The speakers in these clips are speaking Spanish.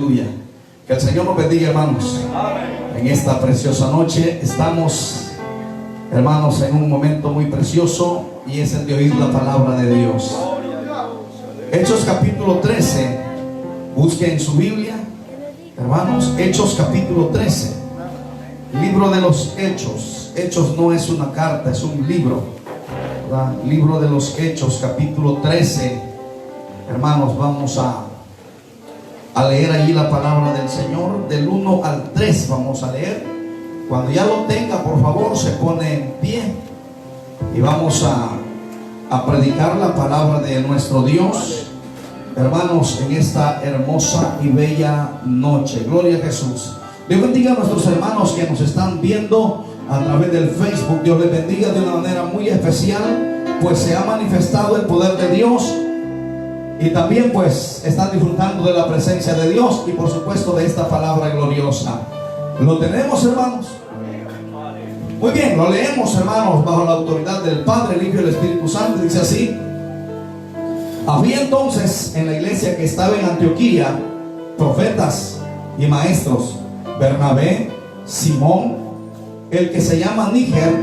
Aleluya. Que el Señor nos bendiga, hermanos. En esta preciosa noche estamos, hermanos, en un momento muy precioso, y es el de oír la palabra de Dios. Hechos capítulo 13. Busque en su Biblia, hermanos, Hechos capítulo 13. Libro de los Hechos. Hechos no es una carta, es un libro, ¿verdad? Libro de los Hechos capítulo 13. Hermanos, vamos a leer allí la palabra del Señor. Del 1 al 3 vamos a leer. Cuando ya lo tenga, por favor, se pone en pie y vamos a predicar la palabra de nuestro Dios, hermanos, en esta hermosa y bella noche. Gloria a Jesús. Dios bendiga a nuestros hermanos que nos están viendo a través del Facebook. Dios les bendiga de una manera muy especial, pues se ha manifestado el poder de Dios, y también pues están disfrutando de la presencia de Dios y por supuesto de esta palabra gloriosa. ¿Lo tenemos, hermanos? Muy bien, lo leemos, hermanos, bajo la autoridad del Padre, el Hijo y el Espíritu Santo. Dice así: había entonces en la iglesia que estaba en Antioquía profetas y maestros: Bernabé, Simón, el que se llama Níger,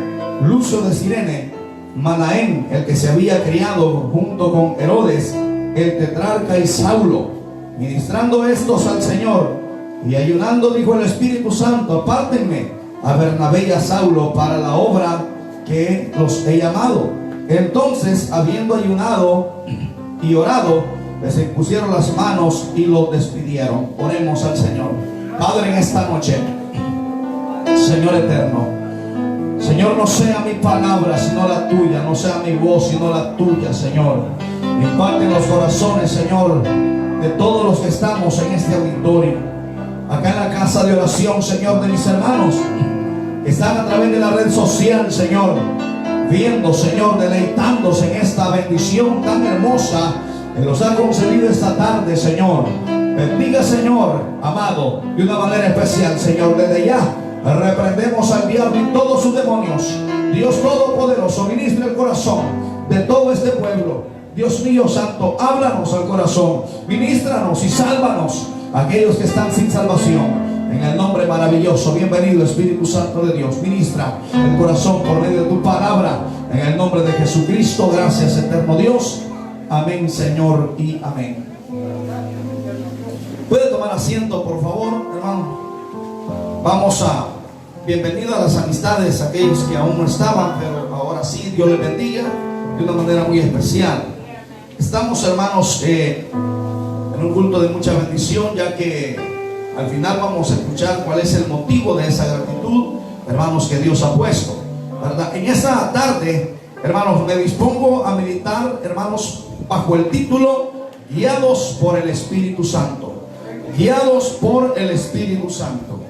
Lucio de Cirene, Manaén, el que se había criado junto con Herodes el tetrarca, y Saulo. Ministrando estos al Señor y ayunando, dijo el Espíritu Santo: apártenme a Bernabé y a Saulo para la obra que los he llamado. Entonces, habiendo ayunado y orado, les impusieron las manos y los despidieron. Oremos al Señor. Padre, en esta noche, Señor eterno, Señor, no sea mi palabra sino la tuya, no sea mi voz sino la tuya, Señor. Imparte en los corazones, Señor, de todos los que estamos en este auditorio, acá en la casa de oración, Señor, de mis hermanos que están a través de la red social, Señor, viendo, Señor, deleitándose en esta bendición tan hermosa que nos ha concedido esta tarde, Señor. Bendiga, Señor, amado, de una manera especial, Señor. Desde ya reprendemos al diablo y todos sus demonios. Dios Todopoderoso, ministra el corazón de todo este pueblo. Dios mío santo, háblanos al corazón, ministranos y sálvanos a aquellos que están sin salvación. En el nombre maravilloso, bienvenido Espíritu Santo de Dios, ministra el corazón por medio de tu palabra. En el nombre de Jesucristo, gracias eterno Dios. Amén, Señor, y amén. Puede tomar asiento, por favor, hermano. Vamos a bienvenida a las amistades, aquellos que aún no estaban, pero ahora sí, Dios les bendiga de una manera muy especial. Estamos, hermanos, en un culto de mucha bendición, ya que al final vamos a escuchar cuál es el motivo de esa gratitud, hermanos, que Dios ha puesto, ¿verdad? En esta tarde, hermanos, me dispongo a meditar, hermanos, bajo el título Guiados por el Espíritu Santo. Guiados por el Espíritu Santo.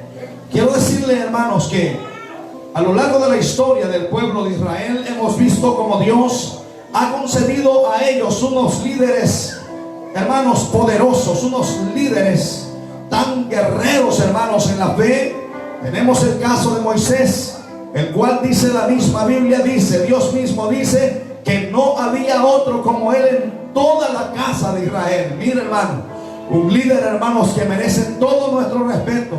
Quiero decirle, hermanos, que a lo largo de la historia del pueblo de Israel hemos visto como Dios ha concedido a ellos unos líderes, hermanos, poderosos, unos líderes tan guerreros, hermanos, en la fe. Tenemos el caso de Moisés, el cual dice la misma Biblia, dice, Dios mismo dice que no había otro como él en toda la casa de Israel. Mire, hermano, un líder, hermanos, que merece todo nuestro respeto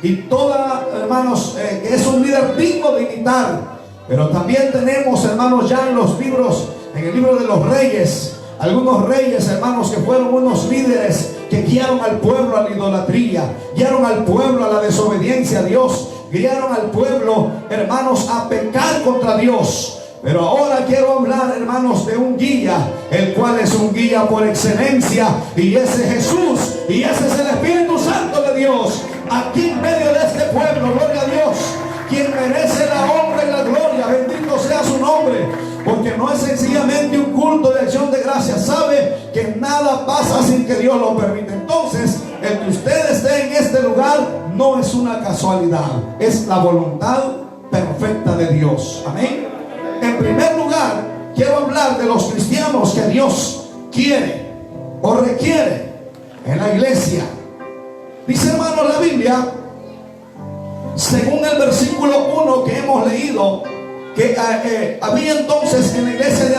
y toda, hermanos, que es un líder digno de imitar. Pero también tenemos, hermanos, ya en los libros, en el libro de los reyes, algunos reyes, hermanos, que fueron unos líderes que guiaron al pueblo a la idolatría, guiaron al pueblo a la desobediencia a Dios, guiaron al pueblo, hermanos, a pecar contra Dios. Pero ahora quiero hablar, hermanos, de un guía, el cual es un guía por excelencia, y ese es Jesús, y ese es el Espíritu Santo de Dios, aquí en medio de este pueblo. Gloria a Dios, quien merece la honra y la gloria. Bendito sea su nombre, porque no es sencillamente un culto de acción de gracias. Sabe que nada pasa sin que Dios lo permita. Entonces, el que usted esté en este lugar no es una casualidad, es la voluntad perfecta de Dios. Amén. En primer lugar, quiero hablar de los cristianos que Dios quiere o requiere en la iglesia. Dice, hermano, la Biblia, según el versículo 1 que hemos leído, que había entonces en la iglesia de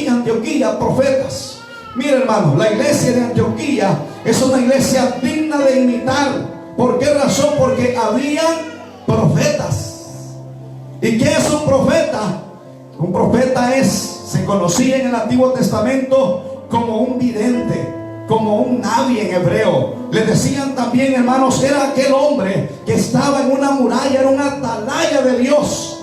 Antioquía profetas. Mira, hermano, la iglesia de Antioquía es una iglesia digna de imitar. ¿Por qué razón? Porque habían profetas. ¿Y qué es un profeta? Un profeta se conocía en el Antiguo Testamento como un vidente, como un nabi en hebreo. Le decían también, hermanos, era aquel hombre que estaba en una muralla, era una atalaya de Dios,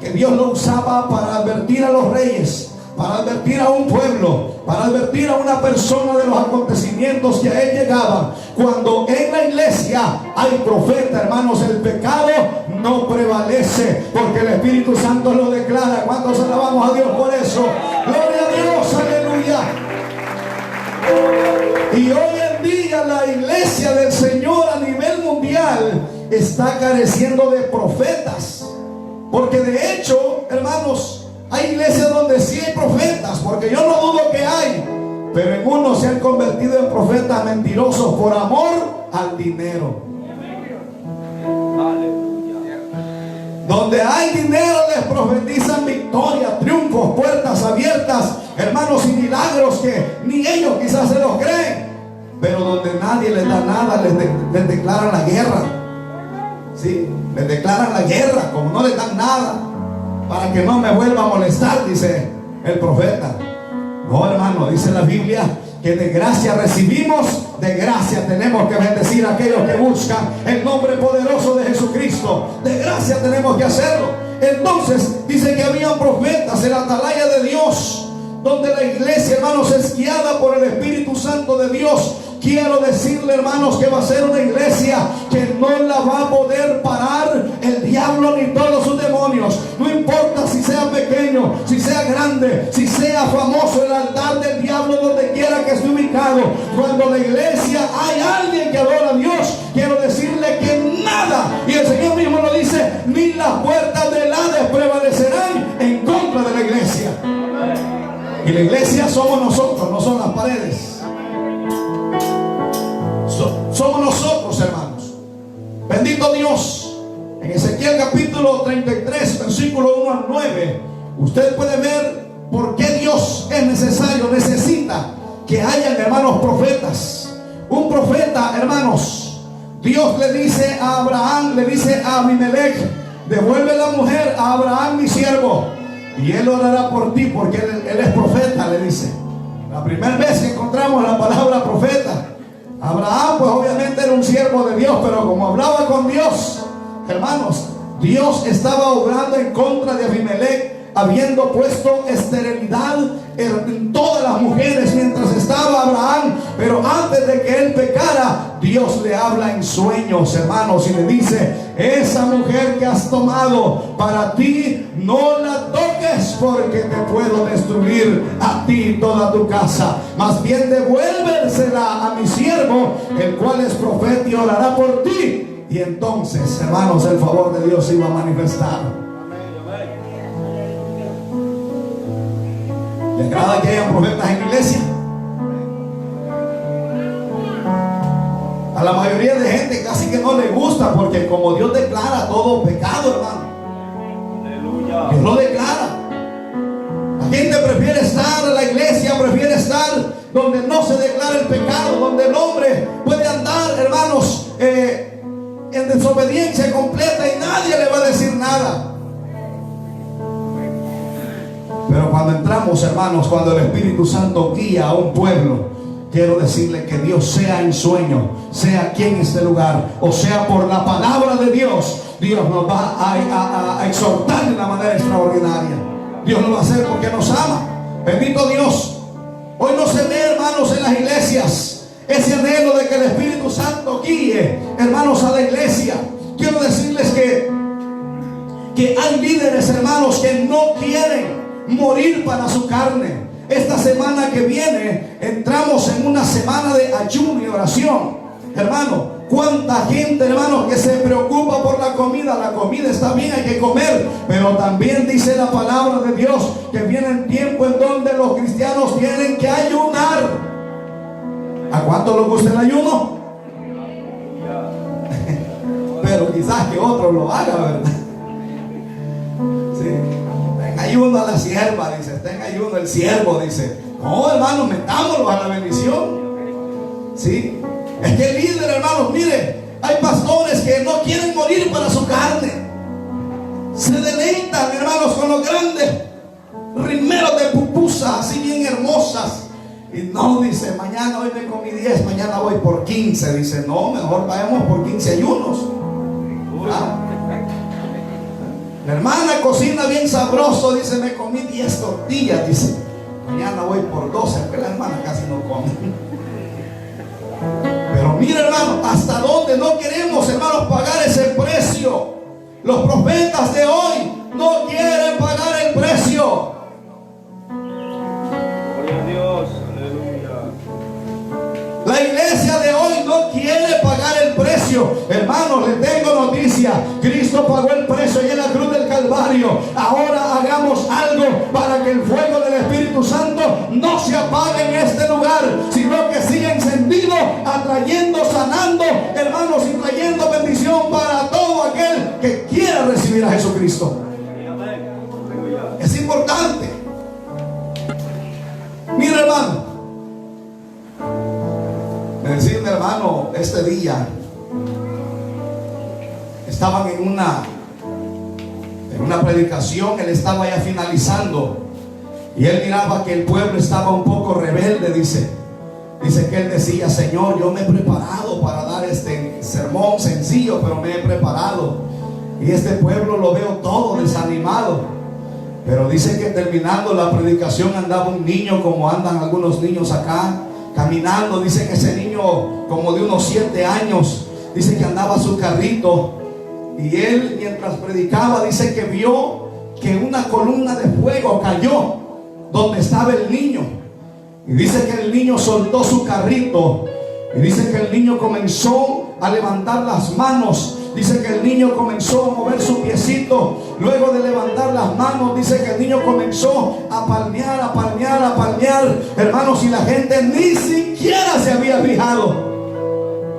que Dios lo usaba para advertir a los reyes, para advertir a un pueblo, para advertir a una persona de los acontecimientos que a él llegaban. Cuando en la iglesia hay profeta, hermanos, el pecado no prevalece, porque el Espíritu Santo lo declara. ¿Cuántos alabamos a Dios por eso? Gloria a Dios, aleluya. Y hoy en día la iglesia del Señor a nivel mundial está careciendo de profetas, porque de hecho, hermanos, hay iglesias donde sí hay profetas, porque yo no dudo que hay, pero en unos se han convertido en profetas mentirosos por amor al dinero. Donde hay dinero les profetizan victoria, triunfos, puertas abiertas, hermanos, y milagros que ni ellos quizás se los creen. Pero donde nadie les da nada, les declaran la guerra. Sí, les declaran la guerra, como no les dan nada, para que no me vuelva a molestar, dice el profeta. No, hermano, dice la Biblia que de gracia recibimos, de gracia tenemos que bendecir a aquellos que buscan el nombre poderoso de Jesucristo. De gracia tenemos que hacerlo. Entonces dice que habían profetas en la atalaya de Dios, donde la iglesia, hermanos, es guiada por el Espíritu Santo de Dios. Quiero decirle, hermanos, que va a ser una iglesia que no la va a poder parar el diablo ni todos sus demonios. No importa si sea pequeño, si sea grande, si sea famoso el altar del diablo donde quiera que esté ubicado. Cuando la iglesia hay alguien que adora a Dios, quiero decirle que nada, y el Señor mismo lo dice, ni las puertas del Hades prevalecerán en contra de la iglesia. Y la iglesia somos nosotros, no son las paredes. Somos nosotros, hermanos. Bendito Dios. En Ezequiel capítulo 33, versículo 1 al 9, usted puede ver por qué Dios es necesario, necesita que hayan, hermanos, profetas. Un profeta, hermanos, Dios le dice a Abraham, le dice a Abimelech: devuelve la mujer a Abraham mi siervo, y él orará por ti, porque él es profeta, le dice. La primera vez que encontramos la palabra profeta, Abraham pues obviamente era un siervo de Dios, pero como hablaba con Dios, hermanos, Dios estaba obrando en contra de Abimelech, habiendo puesto esterilidad en todas las mujeres mientras estaba Abraham. Pero antes de que él pecara, Dios le habla en sueños, hermanos, y le dice: esa mujer que has tomado para ti, no la toques, porque te puedo destruir a ti y toda tu casa. Más bien devuélvesela a mi siervo, el cual es profeta y orará por ti. Y entonces, hermanos, el favor de Dios iba a manifestar. ¿Le agrada que hayan profetas en la iglesia? A la mayoría de gente casi que no le gusta, porque como Dios declara todo pecado, hermano, Dios lo declara. La gente prefiere estar en la iglesia, prefiere estar donde no se declara el pecado, donde el hombre puede andar, hermanos, en desobediencia completa y nadie le va a decir nada. Pero cuando entramos, hermanos, cuando el Espíritu Santo guía a un pueblo, quiero decirle que Dios, sea en sueño, sea aquí en este lugar, o sea por la palabra de Dios, Dios nos va a exhortar de una manera extraordinaria. Dios lo va a hacer porque nos ama. Bendito Dios. Hoy no se ve, hermanos, en las iglesias ese anhelo de que el Espíritu Santo guíe, hermanos, a la iglesia. Quiero decirles que hay líderes, hermanos, que no quieren morir para su carne. Esta semana que viene entramos en una semana de ayuno y oración. Hermano, cuánta gente, hermano, que se preocupa por la comida. La comida está bien, hay que comer, pero también dice la palabra de Dios que viene el tiempo en donde los cristianos tienen que ayunar. ¿A cuánto les gusta el ayuno? Pero quizás que otro lo haga, ¿verdad? Sí. Ayuno a la sierva, dice. Está en ayuno el siervo, dice. No, hermanos, metámoslo a la bendición. Sí. Es que el líder, hermanos, mire, hay pastores que no quieren morir para su carne. Se deleitan, hermanos, con los grandes rimeros de pupusas, así bien hermosas. Y no, dice, mañana hoy me comí 10, mañana voy por 15. Dice, no, mejor vayamos por 15 ayunos. ¿Ah? La hermana cocina bien sabroso, dice, me comí 10 tortillas, dice, mañana voy por 12, porque la hermana casi no come. Pero mira, hermano, hasta dónde no queremos, hermanos, pagar ese precio. Los profetas de hoy no quieren pagar el precio. Gloria a Dios, aleluya. La iglesia de hoy no quiere pagar el precio. Hermanos, les tengo noticia. Cristo pagó el precio y en la cruz del Calvario. Ahora hagamos algo para que el fuego del Espíritu Santo no se apague en este lugar, sino que siga encendido, atrayendo, sanando, hermanos, y trayendo bendición para todo aquel que quiera recibir a Jesucristo. Es importante. Mira, hermano, me decía un hermano este día, estaban en una predicación, él estaba ya finalizando y él miraba que el pueblo estaba un poco rebelde. Dice que él decía, Señor, yo me he preparado para dar este sermón sencillo, pero me he preparado y este pueblo lo veo todo desanimado. Pero dice que terminando la predicación andaba un niño, como andan algunos niños acá, caminando. Dice que ese niño, como de unos 7 años, dice que andaba su carrito. Y él, mientras predicaba, dice que vio que una columna de fuego cayó donde estaba el niño. Y dice que el niño soltó su carrito. Y dice que el niño comenzó a levantar las manos. Dice que el niño comenzó a mover su piecito. Luego de levantar las manos, dice que el niño comenzó a palmear, a palmear, a palmear. Hermanos, y la gente ni siquiera se había fijado.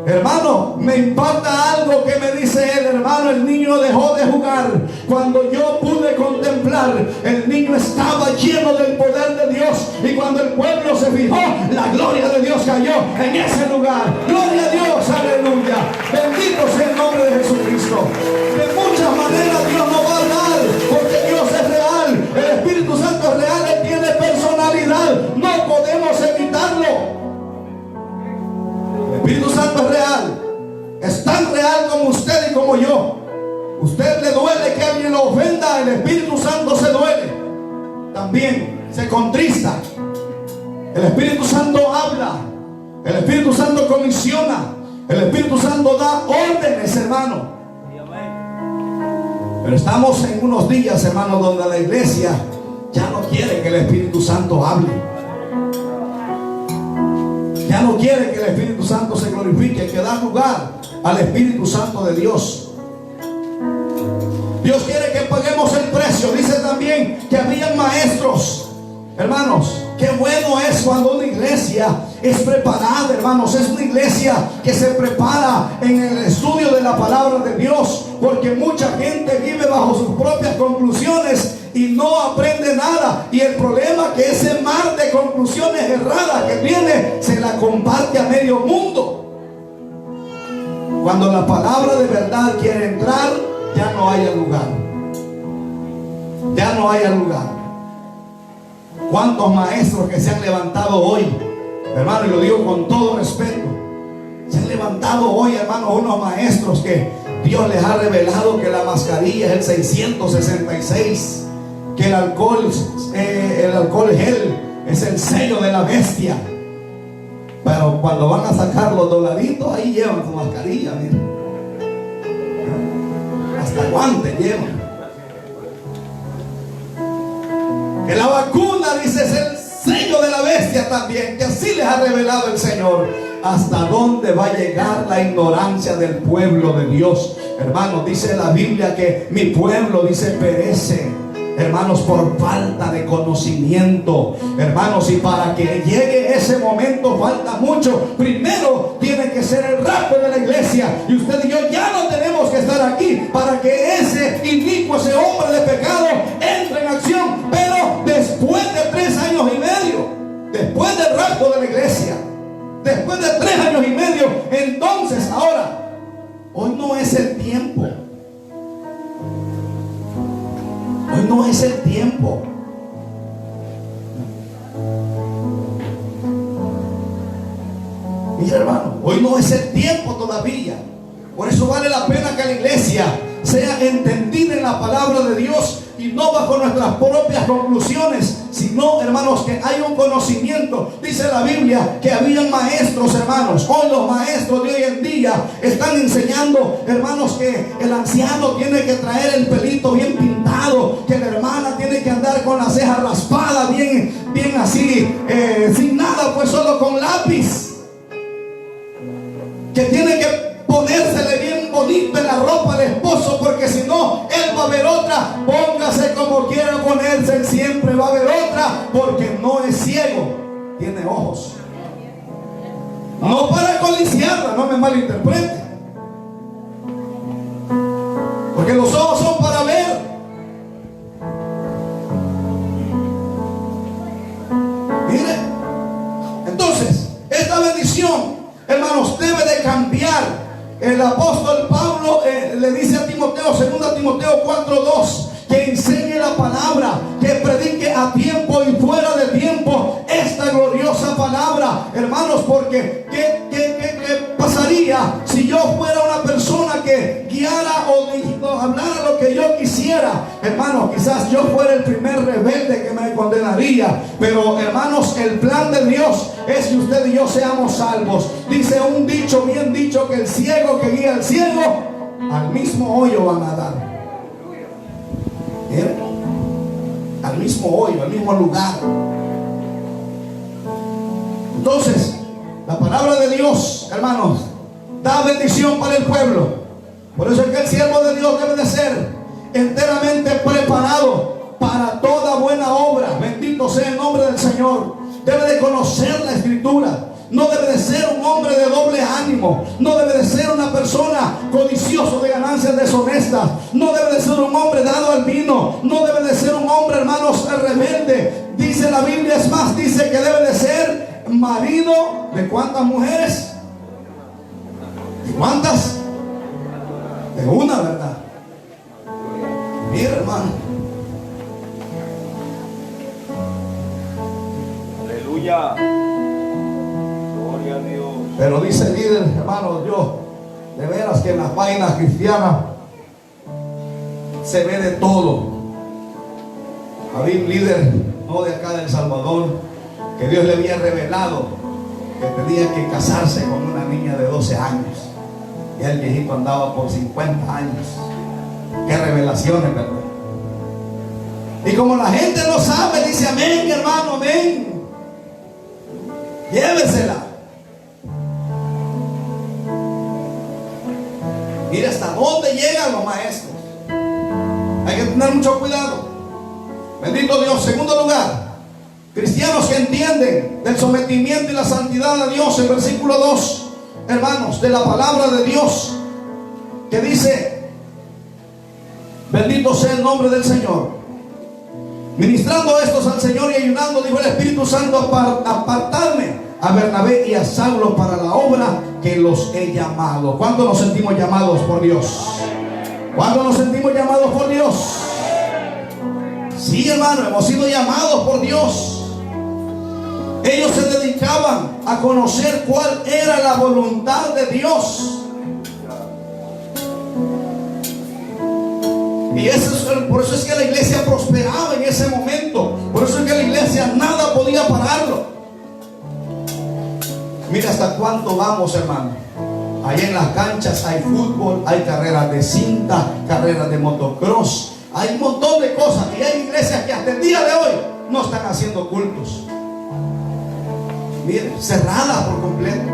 Hermano, me impacta algo que me dice él. Hermano, el niño dejó de jugar. Cuando yo pude contemplar, el niño estaba lleno del poder de Dios. Y cuando el pueblo se fijó, la gloria de Dios cayó en ese lugar. Gloria a Dios, aleluya. Bendito sea el nombre de Jesucristo. De muchas maneras Dios nos va a dar, porque Dios es real. El Espíritu Santo es real, Él tiene personalidad. No podemos evitarlo. El Espíritu Santo es real. Es tan real como usted y como yo. Usted le duele que alguien lo ofenda, el Espíritu Santo se duele. También se contrista. El Espíritu Santo habla. El Espíritu Santo comisiona. El Espíritu Santo da órdenes, hermano. Pero estamos en unos días, hermano, donde la iglesia ya no quiere que el Espíritu Santo hable. Ya no quiere que el Espíritu Santo se glorifique, que da lugar al Espíritu Santo de Dios. Dios quiere que paguemos el precio. Dice también que habían maestros. Hermanos, qué bueno es cuando una iglesia es preparada, hermanos. Es una iglesia que se prepara en el estudio de la palabra de Dios, porque mucha gente vive bajo sus propias conclusiones y no aprende nada. Y el problema es que ese mar de conclusiones erradas que viene, se la comparte a medio mundo. Cuando la palabra de verdad quiere entrar, ya no hay lugar. Ya no hay lugar. ¿Cuántos maestros que se han levantado hoy, hermano, y lo digo con todo respeto, se han levantado hoy, hermano, unos maestros que Dios les ha revelado que la mascarilla es el 666, que el alcohol gel es el sello de la bestia? Pero cuando van a sacar los dolaritos, ahí llevan su mascarilla, miren. Hasta guantes llevan. Que la vacuna, dice, es el sello de la bestia también, que así les ha revelado el Señor. ¿Hasta dónde va a llegar la ignorancia del pueblo de Dios? Hermanos, dice la Biblia que mi pueblo, dice, perece, hermanos, por falta de conocimiento. Hermanos, y para que llegue ese momento falta mucho. Primero tiene que ser el rapto de la iglesia. Y usted y yo ya no tenemos que estar aquí para que ese inicuo, ese hombre de pecado entre en acción. Pero después de 3 años y medio, después del rapto de la iglesia, después de 3 años y medio, entonces ahora, hoy no es el tiempo. Hoy no es el tiempo. Mira, hermano, hoy no es el tiempo todavía. Por eso vale la pena que la iglesia sea entendida en la palabra de Dios y no bajo nuestras propias conclusiones, sino, hermanos, que hay un conocimiento. Dice la Biblia que habían maestros, hermanos. Hoy los maestros de hoy en día están enseñando, hermanos, que el anciano tiene que traer el pelito bien pintado, que la hermana tiene que andar con las cejas raspadas bien así, sin nada, pues solo con lápiz, que tiene que ponérsele bien bonito en la ropa al esposo, porque si no, él va a ver otra. Póngase como quiera ponerse, él siempre va a ver otra, porque no es ciego, tiene ojos. No para codiciarla, no me malinterprete, porque los ojos son para ver. Mire, entonces, esta bendición, hermanos, debe de cambiar. El apóstol Pablo le dice a Timoteo, 2 Timoteo 4:2, que enseñe la palabra, que predique a tiempo y fuera de tiempo esta gloriosa palabra. Hermanos, porque ¿qué pasaría si yo fuera una persona que guiara o hablara lo que yo quisiera? Hermanos, quizás yo fuera el primer rebelde que me condenaría. Pero, hermanos, el plan de Dios es que usted y yo seamos salvos. Dice un dicho, bien dicho, que el ciego que guía al ciego, al mismo hoyo van a dar. ¿Bien? Al mismo hoyo, al mismo lugar. Entonces, la palabra de Dios, hermanos, da bendición para el pueblo. Por eso es que el siervo de Dios debe de ser enteramente preparado para toda buena obra. Bendito sea el nombre del Señor. Debe de conocer la Escritura. No debe de ser un hombre de doble ánimo. No debe de ser una persona codicioso de ganancias deshonestas. No debe de ser un hombre dado al vino. No debe de ser un hombre, hermanos, rebelde. Dice la Biblia, es más, dice que debe de ser marido de ¿cuántas mujeres? ¿De cuántas? De una, ¿verdad? Mira, hermano. Aleluya. Gloria a Dios. Pero dice el líder, hermano, yo de veras que en las páginas cristianas se ve de todo. Había un líder, no de acá de El Salvador, que Dios le había revelado que tenía que casarse con una niña de 12 años. Y el viejito andaba por 50 años. Qué revelaciones, ¿verdad? Y como la gente no sabe, dice amén, hermano, amén. Llévesela. Mira hasta dónde llegan los maestros. Hay que tener mucho cuidado. Bendito Dios. Segundo lugar, cristianos que entienden del sometimiento y la santidad a Dios. El versículo 2, hermanos, de la palabra de Dios, que dice: bendito sea el nombre del Señor. Ministrando estos al Señor y ayunando, dijo el Espíritu Santo: apartadme a Bernabé y a Saulo para la obra que los he llamado. ¿Cuándo nos sentimos llamados por Dios? ¿Cuándo nos sentimos llamados por Dios? Sí, hermano, hemos sido llamados por Dios. Ellos se dedicaban a conocer cuál era la voluntad de Dios. Y por eso es que la iglesia prosperaba en ese momento. Por eso es que la iglesia nada podía pararlo. Mira hasta cuánto vamos, hermano. Ahí en las canchas hay fútbol, hay carreras de cinta, carreras de motocross, hay un montón de cosas. Y hay iglesias que hasta el día de hoy no están haciendo cultos. Miren, cerradas por completo.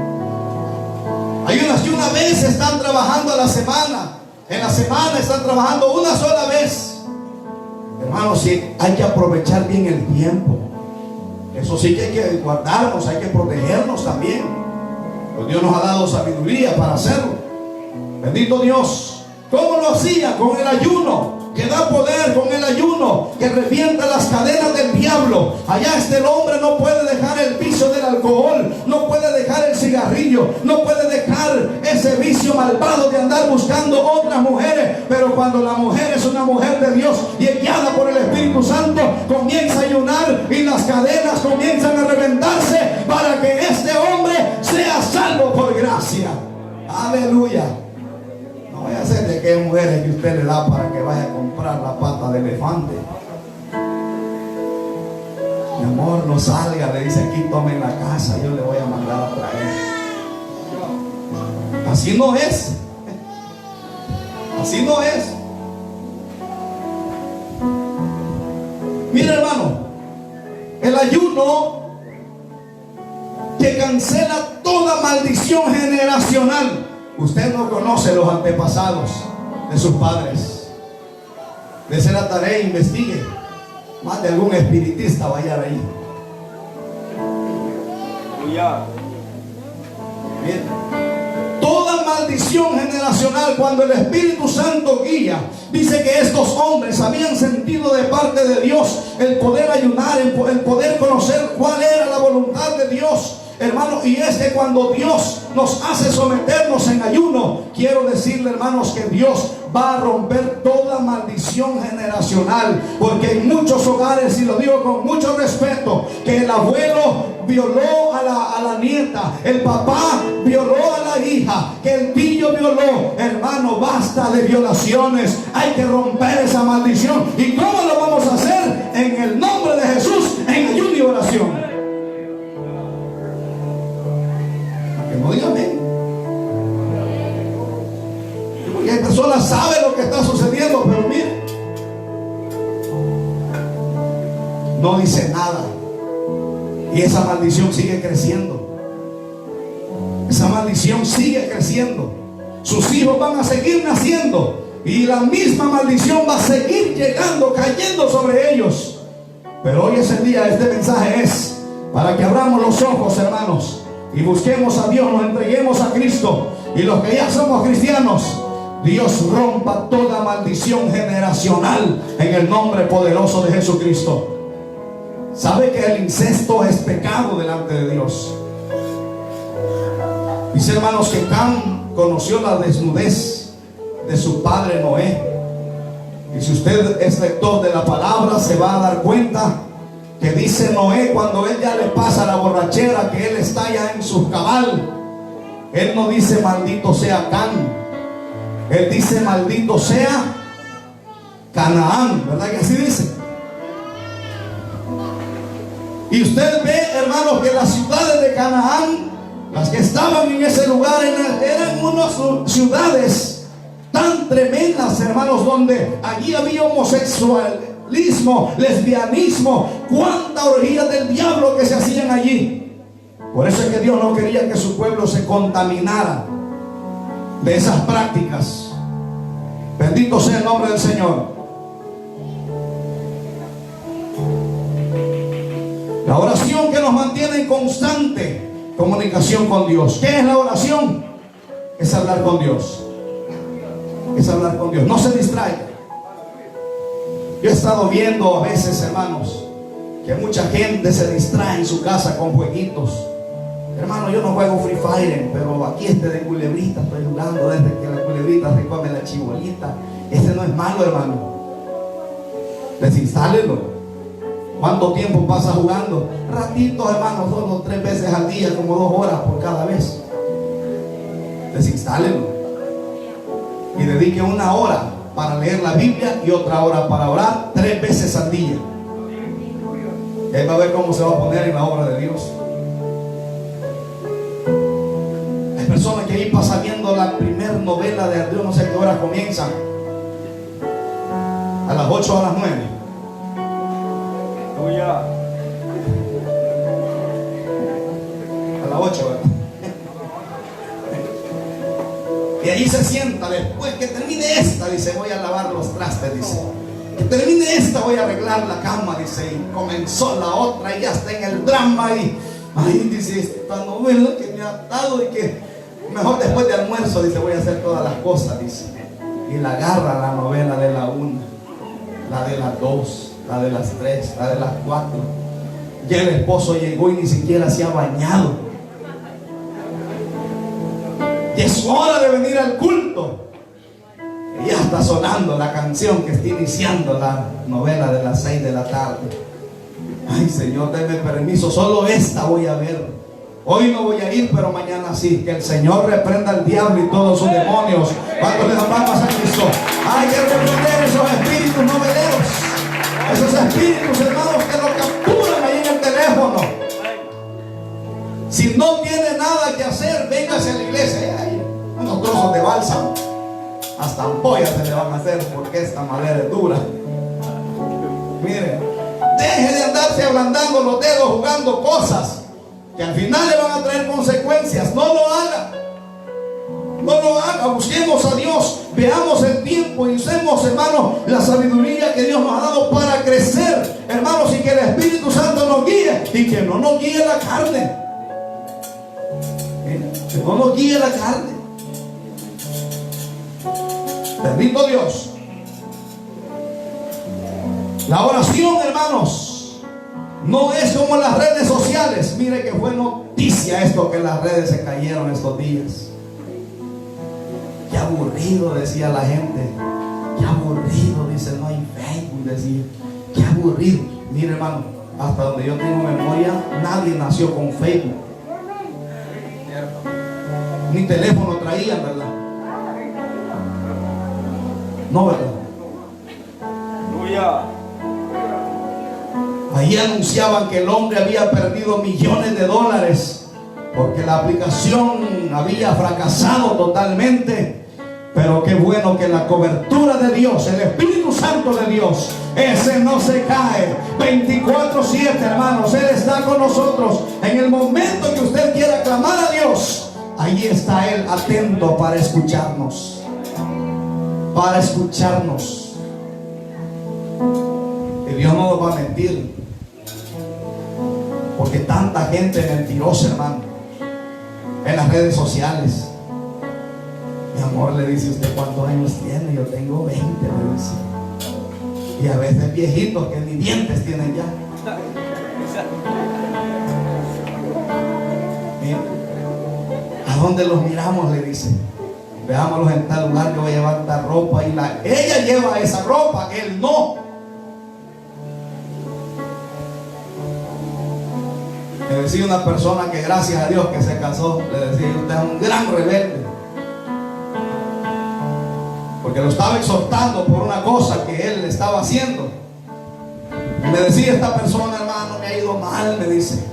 Hay unas que una vez están trabajando a la semana. En la semana están trabajando una sola vez. Hermanos, sí, hay que aprovechar bien el tiempo. Eso sí que hay que guardarnos, hay que protegernos también. Pues Dios nos ha dado sabiduría para hacerlo. Bendito Dios. ¿Cómo lo hacía? Con el ayuno. que da poder con el ayuno, que revienta las cadenas del diablo. Allá el hombre no puede dejar el vicio del alcohol, no puede dejar el cigarrillo, no puede dejar ese vicio malvado de andar buscando otras mujeres. Pero cuando la mujer es una mujer de Dios y es guiada por el Espíritu Santo, comienza a ayunar y las cadenas comienzan a reventarse para que este hombre sea salvo por gracia. Aleluya. No vaya a ser de que hay mujeres que usted le da para que vaya a comprar la pata de elefante. Mi amor, no salga, le dice, aquí tome en la casa, yo le voy a mandar a traer. Así no es. Así no es. Mira, hermano, el ayuno que cancela toda maldición generacional. Usted no conoce los antepasados de sus padres. De ser la tarea, investigue. Más de algún espiritista vaya ahí. Bien. Toda maldición generacional, cuando el Espíritu Santo guía, dice que estos hombres habían sentido de parte de Dios el poder ayunar, el poder conocer cuál era la voluntad de Dios. Hermano, y es que cuando Dios nos hace someternos en ayuno, quiero decirle, hermanos, que Dios va a romper toda maldición generacional. Porque en muchos hogares, y lo digo con mucho respeto, que el abuelo violó a la nieta, el papá violó a la hija, que el tío violó. Hermano, basta de violaciones. Hay que romper esa maldición. ¿Y cómo lo vamos a hacer? En el nombre de Jesús, en ayuno y oración. No diga amén. Porque hay personas que saben lo que está sucediendo, pero mire, no dice nada. Y esa maldición sigue creciendo. Esa maldición sigue creciendo. Sus hijos van a seguir naciendo y la misma maldición va a seguir llegando, cayendo sobre ellos. Pero hoy es el día. Este mensaje es para que abramos los ojos, hermanos, y busquemos a Dios, nos entreguemos a Cristo. Y los que ya somos cristianos, Dios rompa toda maldición generacional en el nombre poderoso de Jesucristo. ¿Sabe que el incesto es pecado delante de Dios? Dice, hermanos, que Cam conoció la desnudez de su padre Noé. Y si usted es lector de la palabra, se va a dar cuenta que dice Noé, cuando él ya le pasa la borrachera, que él está ya en su cabal, él no dice maldito sea Cam, él dice maldito sea Canaán, ¿verdad que así dice? Y usted ve, hermanos, que las ciudades de Canaán, las que estaban en ese lugar, eran unas ciudades tan tremendas, hermanos, donde allí había homosexualismo, lesbianismo, cuánta orgía del diablo que se hacían allí. Por eso es que Dios no quería que su pueblo se contaminara de esas prácticas. Bendito sea el nombre del Señor. La oración que nos mantiene en constante comunicación con Dios. ¿Qué es la oración? Es hablar con Dios. Es hablar con Dios. No se distraiga. Yo he estado viendo a veces, hermanos, que mucha gente se distrae en su casa con jueguitos. Hermano, yo no juego Free Fire, pero aquí de culebrita estoy jugando desde que la culebrita se come la chibolita. Ese no es malo, hermano. Desinstálelo. ¿Cuánto tiempo pasa jugando? Ratitos, hermano, solo 3 veces al día, como 2 horas por cada vez. Desinstálenlo. Y dedique 1 hora para leer la Biblia y otra hora para orar 3 veces al día. Y ahí va a ver cómo se va a poner en la obra de Dios. Hay personas que ahí pasan viendo la primera novela de Dios, no sé qué hora comienza. A las 8 o a las 9. A las 8, ¿verdad? Y allí se sienta. Después que termine esta, dice, voy a lavar los trastes, dice. Que termine esta, voy a arreglar la cama, dice. Y comenzó la otra y ya está en el drama. Y ahí dice, esta novela que me ha dado y que mejor después de almuerzo, dice, voy a hacer todas las cosas, dice. Y la agarra la novela de la 1. la de las 2, la de las 3, la de las 4. Ya el esposo llegó y ni siquiera se ha bañado. Y es hora de venir al culto. Y ya está sonando la canción que está iniciando la novela de las 6 de la tarde. Ay, Señor, denme permiso, solo esta voy a ver. Hoy no voy a ir, pero mañana sí. Que el Señor reprenda al diablo y todos sus demonios. Cuando le dan palmas a Cristo, hay que reprender esos espíritus noveleros, esos espíritus, hermanos, que lo capturan ahí en el teléfono. Si no tiene nada que hacer, véngase a la iglesia. Hay unos trozos de bálsamo, hasta ampollas se le van a hacer, porque esta madera es dura. Mire, deje de andarse ablandando los dedos jugando cosas que al final le van a traer consecuencias. No lo haga. No lo haga. Busquemos a Dios. Veamos el tiempo y usemos, hermanos, la sabiduría que Dios nos ha dado para crecer, hermanos, y que el Espíritu Santo nos guíe y que no nos guíe la carne. Que no nos guíe la carne. Bendito Dios. La oración, hermanos, no es como las redes sociales. Mire que fue noticia esto, que las redes se cayeron estos días. Qué aburrido, decía la gente. Qué aburrido, dice, no hay Facebook, decía. Qué aburrido. Mire, hermano, hasta donde yo tengo memoria, nadie nació con Facebook. Ni teléfono traían, ¿verdad? No, ¿verdad? Aleluya. Ahí anunciaban que el hombre había perdido millones de dólares porque la aplicación había fracasado totalmente. Pero qué bueno que la cobertura de Dios, el Espíritu Santo de Dios, ese no se cae 24/7, hermanos. Él está con nosotros. En el momento que usted quiera clamar a Dios, ahí está Él atento para escucharnos. Para escucharnos. Y Dios no nos va a mentir. Porque tanta gente mentirosa, hermano, en las redes sociales. Mi amor, le dice usted, ¿cuántos años tiene? Yo tengo 20, le dice. Y a veces viejitos que ni dientes tienen ya. Mira, ¿a dónde los miramos? Le dice. Veámoslos en tal lugar, que voy a llevar tal ropa. Y ella lleva esa ropa, él no. Me decía una persona que, gracias a Dios que se casó, le decía, usted es un gran rebelde, porque lo estaba exhortando por una cosa que él estaba haciendo. Y me decía esta persona, hermano, me ha ido mal, me dice.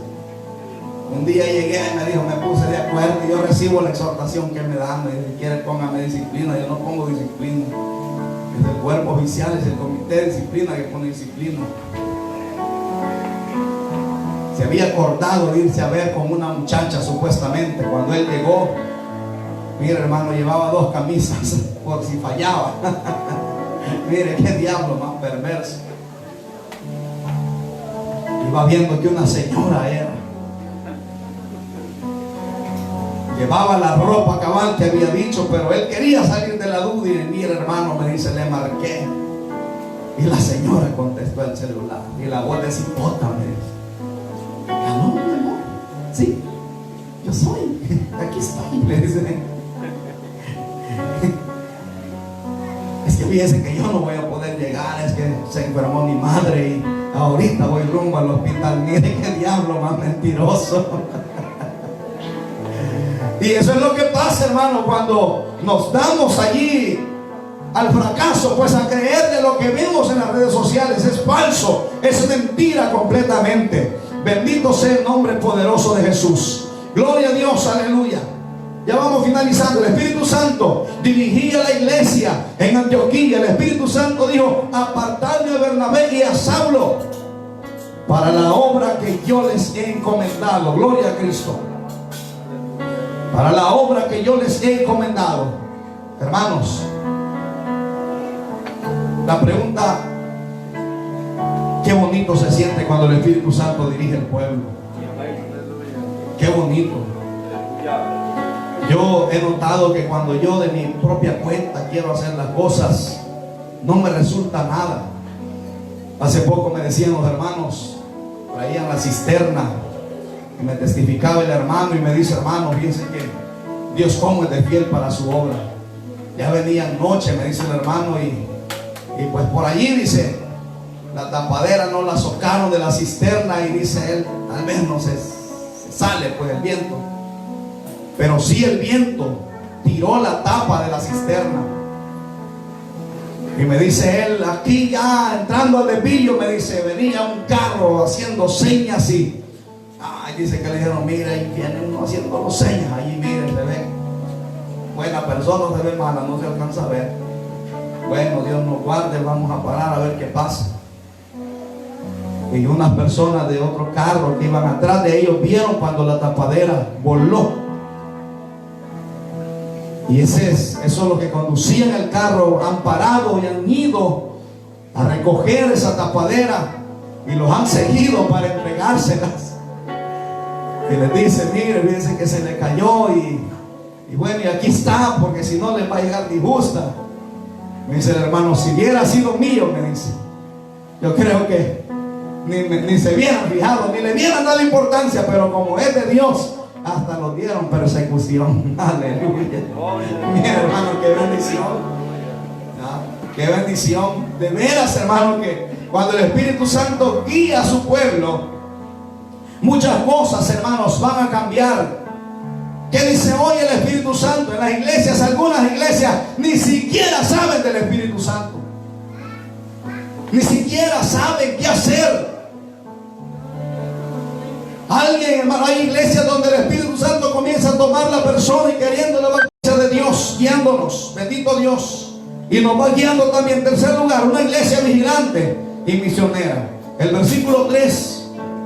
Un día llegué y me dijo, me puse de acuerdo, y yo recibo la exhortación que me dan. Me dice, si quiere póngame disciplina. Yo no pongo disciplina. Es el cuerpo oficial, es el comité de disciplina que pone disciplina. Se había acordado de irse a ver con una muchacha supuestamente. Cuando él llegó, mire, hermano, llevaba 2 camisas por si fallaba. Mire qué diablo más perverso. Iba viendo que una señora era. Llevaba la ropa cabal que había dicho, pero él quería salir de la duda. Y mire, hermano, me dice, le marqué. Y la señora contestó el celular. Y la voz de cipota me dice, ¿aló, mi amor? Sí, yo soy. Aquí estoy, le dice. Es que fíjese que yo no voy a poder llegar. Es que se enfermó mi madre y ahorita voy rumbo al hospital. Mire qué diablo más mentiroso. Y eso es lo que pasa, hermano, cuando nos damos allí al fracaso, pues a creer de lo que vemos en las redes sociales. Es falso, es mentira completamente. Bendito sea el nombre poderoso de Jesús. Gloria a Dios, aleluya. Ya vamos finalizando. El Espíritu Santo dirigía la iglesia en Antioquía. El Espíritu Santo dijo, apartadme a Bernabé y a Saulo para la obra que yo les he encomendado. Gloria a Cristo. Para la obra que yo les he encomendado. Hermanos, la pregunta, qué bonito se siente cuando el Espíritu Santo dirige el pueblo. Qué bonito. Yo he notado que cuando yo de mi propia cuenta quiero hacer las cosas, no me resulta nada. Hace poco me decían los hermanos, traían la cisterna, y me testificaba el hermano y me dice: hermano, fíjense que Dios cómo es de fiel para su obra. Ya venía noche, me dice el hermano, y pues por allí, dice, la tapadera no la socaron de la cisterna, y dice él, tal vez no se sale pues el viento, pero sí el viento tiró la tapa de la cisterna. Y me dice él, aquí ya entrando al desvío, me dice, venía un carro haciendo señas y dice que le dijeron: mira, y viene uno haciendo los señas allí, mire, se ve buena persona, se ve mala, no se alcanza a ver. Bueno, Dios nos guarde, vamos a parar a ver qué pasa. Y unas personas de otro carro que iban atrás de ellos vieron cuando la tapadera voló. Y eso los que conducían el carro han parado y han ido a recoger esa tapadera y los han seguido para entregárselas. Y les dice: mire, fíjense que se le cayó y bueno, y aquí está, porque si no les va a llegar disgusta. Me dice el hermano: si hubiera sido mío, me dice, yo creo que ni se hubieran fijado, ni le hubieran dado importancia, pero como es de Dios, hasta los dieron persecución. Aleluya. Mi hermano, qué bendición. Qué bendición. De veras, hermano, que cuando el Espíritu Santo guía a su pueblo, muchas cosas, hermanos, van a cambiar. ¿Qué dice hoy el Espíritu Santo? En las iglesias, algunas iglesias ni siquiera saben del Espíritu Santo. Ni siquiera saben qué hacer. Alguien, hermano, hay iglesias donde el Espíritu Santo comienza a tomar la persona y queriendo la presencia de Dios, guiándonos. Bendito Dios. Y nos va guiando también. En tercer lugar, una iglesia vigilante y misionera. El versículo 3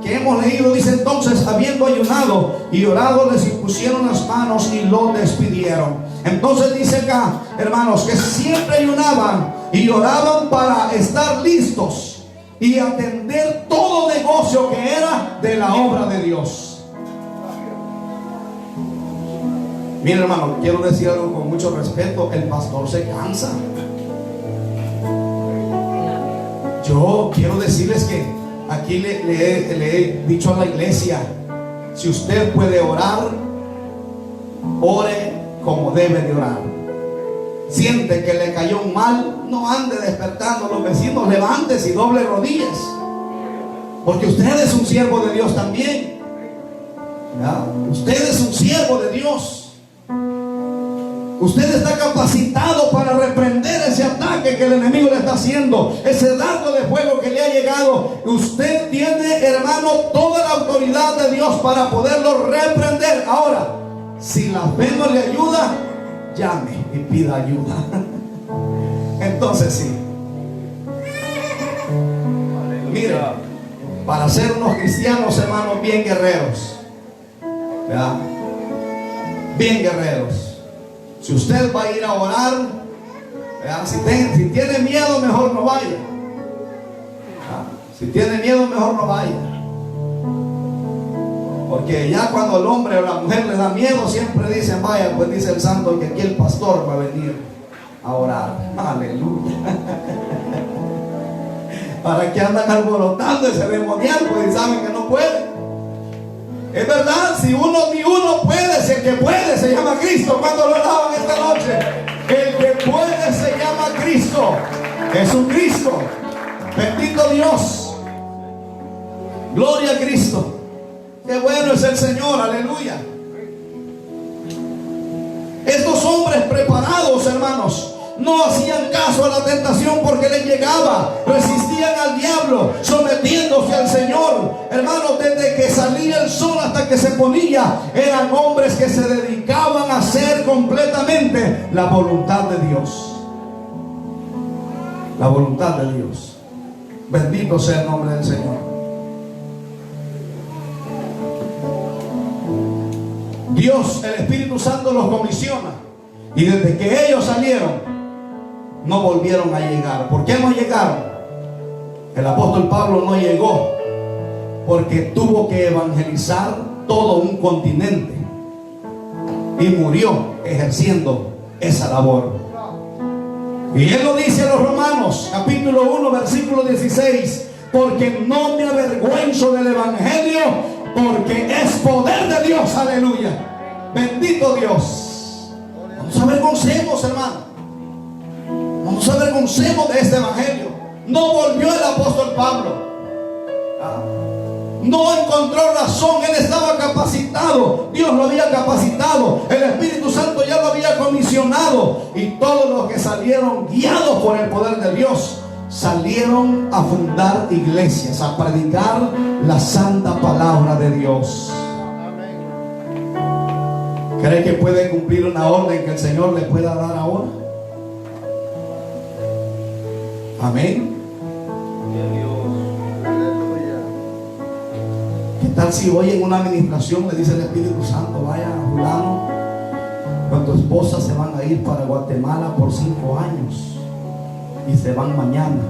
que hemos leído dice: entonces, habiendo ayunado y orado, les impusieron las manos y lo despidieron. Entonces dice acá, hermanos, que siempre ayunaban y oraban para estar listos y atender todo negocio que era de la obra de Dios. Mira, hermano, quiero decir algo con mucho respeto: el pastor se cansa. Yo quiero decirles que aquí le he dicho a la iglesia: si usted puede orar, ore como debe de orar. Siente que le cayó un mal, no ande despertando a los vecinos, levántese y doble rodillas, porque usted es un siervo de Dios también. ¿Ya? Usted es un siervo de Dios. Usted está capacitado para reprender ese ataque que el enemigo le está haciendo, ese dardo de fuego que le ha llegado. Usted tiene, hermano, toda la autoridad de Dios para poderlo reprender. Ahora, si la fe no le ayuda, llame y pida ayuda. Entonces sí. Mire, para ser unos cristianos, hermanos, bien guerreros, ¿verdad? Bien guerreros. Si usted va a ir a orar, si tiene miedo, mejor no vaya. Si tiene miedo, mejor no vaya. Porque ya cuando el hombre o la mujer le da miedo, siempre dicen: vaya, pues dice el santo que aquí el pastor va a venir a orar. Aleluya. ¿Para qué andan alborotando ese demonial? Pues saben que no pueden. Es verdad, si ni uno puede, si el que puede se llama Cristo. Cuando lo alaban esta noche, el que puede se llama Cristo, Jesucristo. Bendito Dios. Gloria a Cristo. Qué bueno es el Señor, aleluya. Estos hombres preparados, hermanos, no hacían caso a la tentación porque les llegaba. Resistían al diablo, sometiéndose al Señor. Hermanos, desde que salía el sol hasta que se ponía, eran hombres que se dedicaban a hacer completamente la voluntad de Dios. La voluntad de Dios. Bendito sea el nombre del Señor. Dios, el Espíritu Santo, los comisiona. Y desde que ellos salieron, no volvieron a llegar. ¿Por qué no llegaron? El apóstol Pablo no llegó porque tuvo que evangelizar todo un continente y murió ejerciendo esa labor. Y él lo dice a los Romanos, capítulo 1, versículo 16: porque no me avergüenzo del evangelio, porque es poder de Dios. Aleluya. Bendito Dios. No nos avergoncemos, hermano. No nos avergoncemos de este evangelio. No volvió el apóstol Pablo. No encontró razón. Él estaba capacitado. Dios lo había capacitado. El Espíritu Santo ya lo había comisionado. Y todos los que salieron guiados por el poder de Dios salieron a fundar iglesias, a predicar la santa palabra de Dios. ¿Cree que puede cumplir una orden que el Señor le pueda dar ahora? Amén. ¿Qué tal si hoy en una administración le dice el Espíritu Santo: vaya, fulano, con tu esposa se van a ir para Guatemala por 5 años y se van mañana,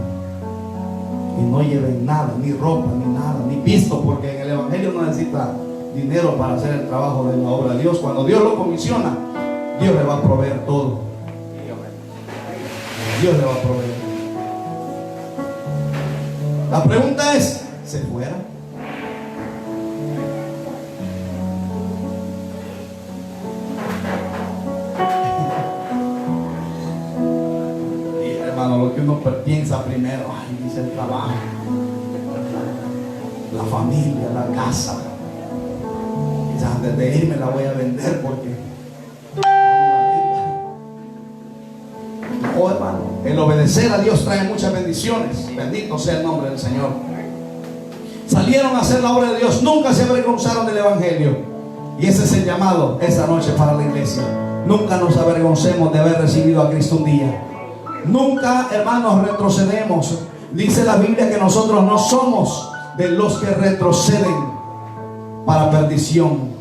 y no lleven nada, ni ropa, ni nada, ni pisto, porque en el evangelio no necesita dinero para hacer el trabajo de la obra de Dios? Cuando Dios lo comisiona, Dios le va a proveer todo. Dios le va a proveer. La pregunta es: ¿se fuera? Lo que uno piensa primero, ay, dice el trabajo, la familia, la casa. Quizás antes de irme la voy a vender porque no, hermano, el obedecer a Dios trae muchas bendiciones. Bendito sea el nombre del Señor. Salieron a hacer la obra de Dios, nunca se avergonzaron del evangelio. Y ese es el llamado esta noche para la iglesia. Nunca nos avergoncemos de haber recibido a Cristo un día. Nunca, hermanos, retrocedemos. Dice la Biblia que nosotros no somos de los que retroceden para perdición,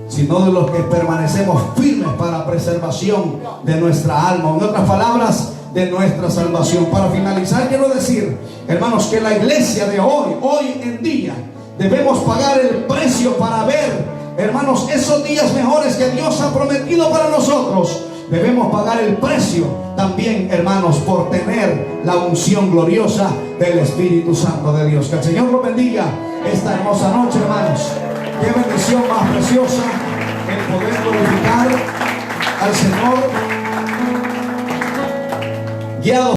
sino de los que permanecemos firmes para preservación de nuestra alma. En otras palabras, de nuestra salvación. Para finalizar, quiero decir, hermanos, que la iglesia de hoy en día, debemos pagar el precio para ver, hermanos, esos días mejores que Dios ha prometido para nosotros. Debemos pagar el precio también, hermanos, por tener la unción gloriosa del Espíritu Santo de Dios. Que el Señor los bendiga esta hermosa noche, hermanos. Qué bendición más preciosa el poder glorificar al Señor, guiados